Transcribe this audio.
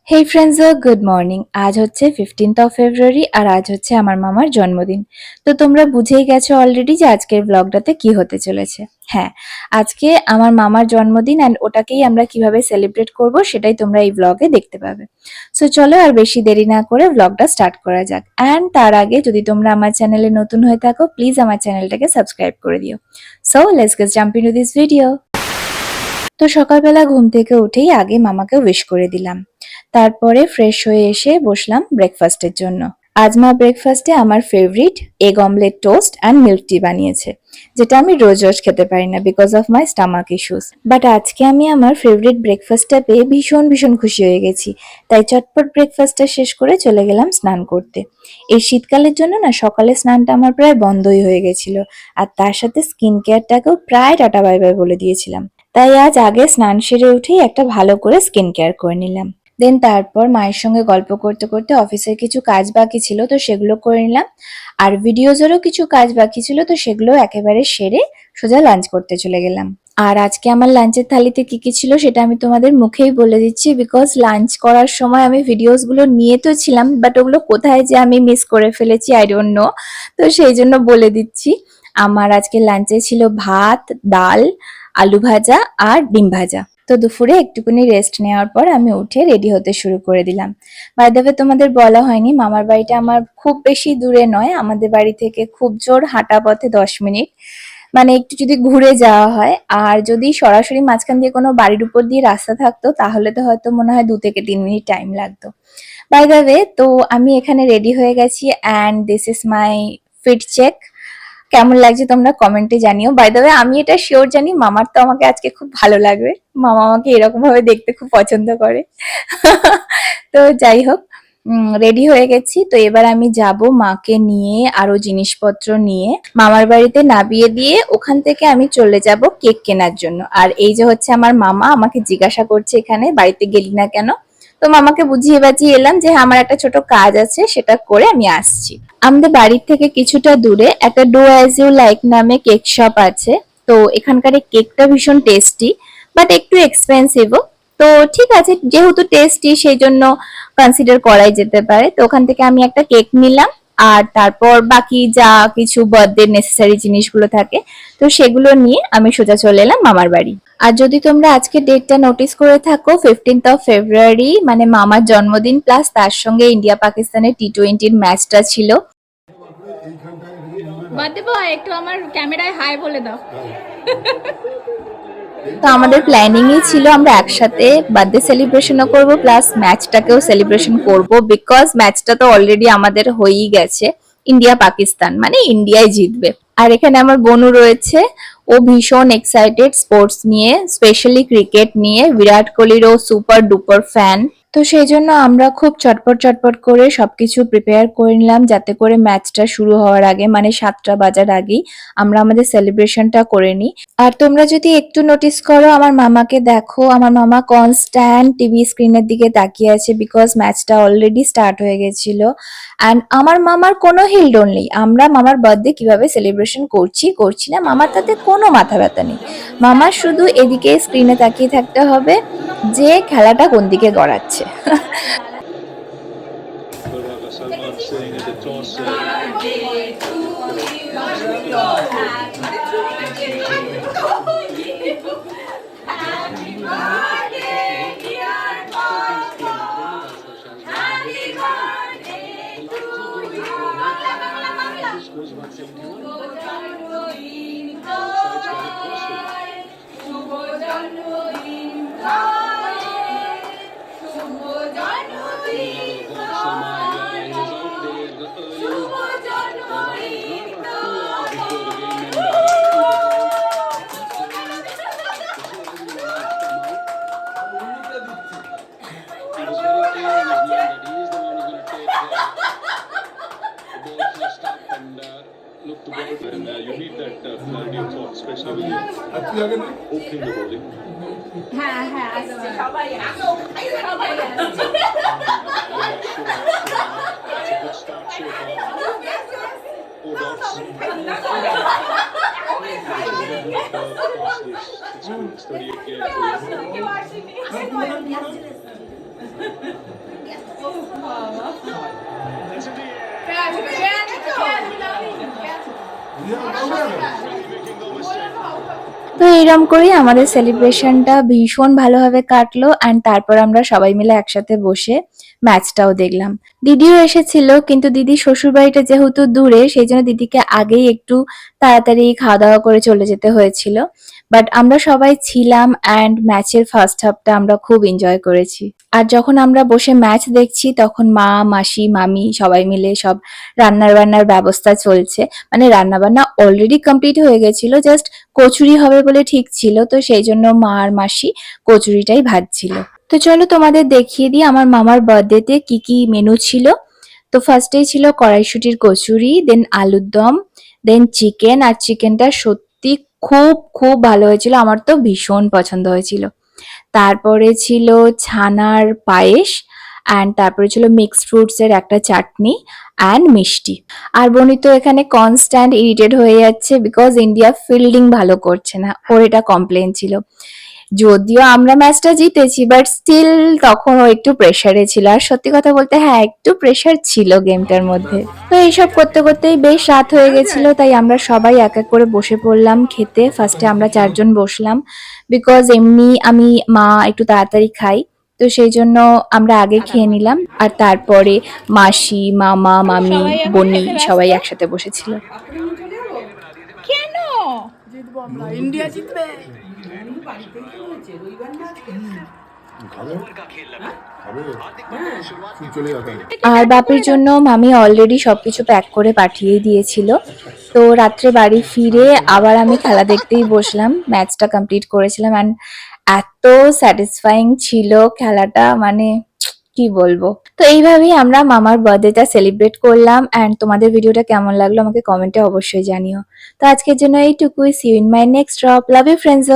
হেই friends, good morning. আজ হচ্ছে 15th of February আর আজ হচ্ছে আমার মামার জন্মদিন। তো তোমরা বুঝেই গেছো অলরেডি যে আজকের ব্লগটাতে কি হতে চলেছে। হ্যাঁ, আজকে আমার মামার জন্মদিন অ্যান্ড ওটাকেই আমরা কিভাবে সেলিব্রেট করব সেটাই তোমরা এই ব্লগে দেখতে পাবে। সো চলো আর বেশি দেরি না করে ব্লগটা স্টার্ট করা যাক। অ্যান্ড তার আগে যদি তোমরা আমার চ্যানেলে নতুন হয়ে থাকো প্লিজ আমার চ্যানেলটাকে সাবস্ক্রাইব করে দিও। So let's get jump into this video. তো সকালবেলা ঘুম থেকে উঠেই আগে মামাকে উইশ করে দিলাম। তারপরে ফ্রেশ হয়ে এসে বসলাম ব্রেকফাস্টের জন্য। আজ মা ব্রেকফাস্টে আমার favourite egg omelette toast and milk tea বানিয়েছে, যেটা আমি রোজ রোজ খেতে পারি না because of my stomach issues. But আজকে আমি আমার ফেভারিট ব্রেকফাস্টটা পেয়ে ভীষণ ভীষণ খুশি হয়ে গেছি। তাই চটপট ব্রেকফাস্টটা শেষ করে চলে গেলাম স্নান করতে। এই শীতকালের জন্য না সকালে স্নানটা আমার প্রায় বন্ধই হয়ে গেছিল, আর তার সাথে স্কিন কেয়ারটাকেও প্রায় টাটা বাই বাই বলে দিয়েছিলাম। তাই আজ আগে স্নান সেরে উঠেই একটা ভালো করে স্কিন কেয়ার করে নিলাম। দেন তারপর মায়ের সঙ্গে গল্প করতে করতে অফিসের কিছু কাজ বাকি ছিল তো সেগুলো করে নিলাম। আর ভিডিওজেরও কিছু কাজ বাকি ছিল তো সেগুলো একেবারে সেরে সোজা লাঞ্চ করতে চলে গেলাম। আর আজকে আমার লাঞ্চের থালিতে কি কি ছিল সেটা আমি তোমাদের মুখেই বলে দিচ্ছি, বিকজ লাঞ্চ করার সময় আমি ভিডিওস গুলো নিয়ে তো ছিলাম বাট ওগুলো কোথায় যে আমি মিস করে ফেলেছি আই ডোন্ট নো। তো সেই জন্য বলে দিচ্ছি, আমার আজকে লাঞ্চে ছিল ভাত, ডাল, আলু ভাজা আর ডিম ভাজা। তো দুপুরে একটুখানি রেস্ট নেওয়ার পর আমি উঠে রেডি হতে শুরু করে দিলাম। বাই দ্য ওয়ে, তোমাদের বলা হয়নি মামার বাড়িটা আমার খুব বেশি দূরে নয়, আমাদের বাড়ি থেকে খুব জোর হাঁটা পথে 10 মিনিট। মানে একটু যদি ঘুরে যাওয়া হয়, আর যদি সরাসরি মাঝখান দিয়ে কোনো বাড়ির উপর দিয়ে রাস্তা থাকতো তাহলে তো হয়তো মনে হয় 2 থেকে 3 মিনিট টাইম লাগতো। বাই দ্য ওয়ে, তো আমি এখানে রেডি হয়ে গেছি and this is my fit check. কেমন লাগছে তোমরা কমেন্টে জানিও। বাই দ্য ওয়ে, আমি এটা শিওর জানি মামার তো আমাকে আজকে খুব ভালো লাগবে। মামা আমাকে এরকম ভাবে দেখতে খুব পছন্দ করে। তো যাই হোক, রেডি হয়ে গেছি। তো এবার আমি যাব মাকে নিয়ে আরো জিনিসপত্র নিয়ে মামার বাড়িতে নামিয়ে দিয়ে ওখান থেকে আমি চলে যাব কেক কেনার জন্য। আর এই যে হচ্ছে আমার মামা, আমাকে জিজ্ঞাসা করছে এখানে বাড়িতে গেলি না কেন। তো মামাকে বুঝিয়ে বাজিয়ে এলাম যে হ্যাঁ, আমার একটা ছোট কাজ আছে, সেটা করে আমি আসছি। আমাদের বাড়ির থেকে কিছুটা দূরে একটা ডো অ্যাজ ইউ লাইক নামে কেক শপ আছে। তো এখানকার এই কেকটা ভীষণ টেস্টি বাট একটু এক্সপেন্সিভও। তো ঠিক আছে, যেহেতু টেস্টি সেই জন্য কনসিডার করাই যেতে পারে। তো ওখান থেকে আমি একটা কেক নিলাম আর তারপর বাকি যা কিছু বার্থডে নেসেসারি জিনিসগুলো থাকে তো সেগুলো নিয়ে আমি সোজা চলে এলাম মামার বাড়ি। আর যদি তোমরা আজকে ডেটটা নোটিস করে থাকো, 15th অফ ফেব্রুয়ারি মানে মামার জন্মদিন প্লাস তার সঙ্গে ইন্ডিয়া পাকিস্তানের টি20-র ম্যাচটা ছিল। বাদে বয় একটু আমার ক্যামেরায় হাই বলে দাও। তো আমাদের প্ল্যানিংই ছিল আমরা একসাথে বার্থডে সেলিব্রেশনও করব প্লাস ম্যাচটাকেও সেলিব্রেশন করব, বিকজ ম্যাচটা তো অলরেডি আমাদের হয়েই গেছে। ইন্ডিয়া পাকিস্তান মানে ইন্ডিয়াই জিতবে। আর এখানে আমার বোনও রয়েছে, ও ভীষণ এক্সাইটেড স্পোর্টস নিয়ে, স্পেশালি ক্রিকেট নিয়ে। বিরাট কোহলির ও সুপার ডুপার ফ্যান। তো সেই জন্য আমরা খুব চটপট চটপট করে সবকিছু প্রিপেয়ার করে নিলাম যাতে করে ম্যাচটা শুরু হওয়ার আগে মানে 7টা বাজার আগেই আমরা আমাদের সেলিব্রেশনটা করে নিই। আর তোমরা যদি একটু নোটিস করো আমার মামাকে দেখো, আমার মামা কনস্ট্যান্ট টিভি স্ক্রিনের দিকে তাকিয়ে আছে বিকজ ম্যাচটা অলরেডি স্টার্ট হয়ে গেছিল। অ্যান্ড আমার মামার কোনো হিলডোল নেই, আমরা মামার বার্থডে কিভাবে সেলিব্রেশন করছি করছি না মামার তাতে কোনো মাথা ব্যথা নেই। মামার শুধু এদিকে স্ক্রিনে তাকিয়ে থাকতে হবে যে খেলাটা কোন দিকে গড়াচ্ছে। You need that clarity of thought, especially when you're opening the bowling. হ্যাঁ হ্যাঁ আসছে সবাই আসছে সবাই আসছে। It's a good start so far. 4 dots. It's 38 games. তো এরকম করেই আমাদের সেলিব্রেশনটা ভীষণ ভালোভাবে কাটলো অ্যান্ড তারপর আমরা সবাই মিলে একসাথে বসে ম্যাচটাও দেখলাম। দিদিও এসেছিল কিন্তু দিদি শ্বশুরবাড়িটা যেহেতু দূরে সেই জন্য দিদিকে আগেই একটু তাড়াতাড়ি খাওয়া দাওয়া করে চলে যেতে হয়েছিল। বাট আমরা সবাই ছিলাম অ্যান্ড ম্যাচের ফার্স্ট হাফটা আমরা খুব এনজয় করেছি। আর যখন আমরা বসে ম্যাচ দেখছি তখন মা, মাসি, মামি সবাই মিলে সব রান্নার ব্যবস্থা চলছে। মানে রান্নাবান্না অলরেডি কমপ্লিট হয়ে গেছিল, জাস্ট কচুরি হবে বলে ঠিক ছিল, তো সেই জন্য মা আর মাসি কচুরিটাই ভাজছিল। তো চলো তোমাদের দেখিয়ে দিই আমার মামার বার্থডেতে কি কি মেনু ছিল। তো ফার্স্টেই ছিল কড়াইশুটির কচুরি, দেন আলুর দম, দেন চিকেন। আর চিকেনটা সত্যি খুব খুব ভালো হয়েছিল, আমার তো ভীষণ পছন্দ হয়েছিল। তারপরে ছিল ছানার পায়েস অ্যান্ড তারপরে ছিল মিক্সড ফ্রুটস এর একটা চাটনি অ্যান্ড মিষ্টি। আর বনি তো এখানে কনস্ট্যান্ট ইরিটেট হয়ে যাচ্ছে বিকজ ইন্ডিয়া ফিল্ডিং ভালো করছে না, ওর এটা কমপ্লেন ছিল। যদিও আমরা ম্যাচটা জিতেছি বাট স্টিল তখন ও একটু প্রেসারে ছিল। আর সত্যি কথা বলতে হ্যাঁ, একটু প্রেসার ছিল গেমটার মধ্যে। তো এইসব করতে করতেই বেশ রাত হয়ে গেছিল, তাই আমরা সবাই এক এক করে বসে পড়লাম খেতে। ফার্স্টে আমরা 4 জন বসলাম বিকজ এমনি আমি মা একটু তাড়াতাড়ি খাই, তো সেই জন্য আমরা আগে খেয়ে নিলাম। আর তারপরে মাসি, মামা, মামি, বনি সবাই একসাথে বসেছিল। কেন জিতবো আমরা, ইন্ডিয়া জিতবে। আর বাপির জন্য মামি অলরেডি সবকিছু প্যাক করে পাঠিয়ে দিয়েছিল। তো রাত্রে বাড়ি ফিরে আবার আমি খেলা দেখতেই বসলাম, ম্যাচটা কমপ্লিট করেছিলাম অ্যান্ড এত স্যাটিসফাইং ছিল খেলাটা, মানে কি বলবো। তো এইভাবেই আমরা মামার বার্থডেটা সেলিব্রেট করলাম অ্যান্ড তোমাদের ভিডিওটা কেমন লাগলো আমাকে কমেন্টে অবশ্যই জানিও। তো আজকের জন্য এইটুকুই, see you in my next drop, love you friends.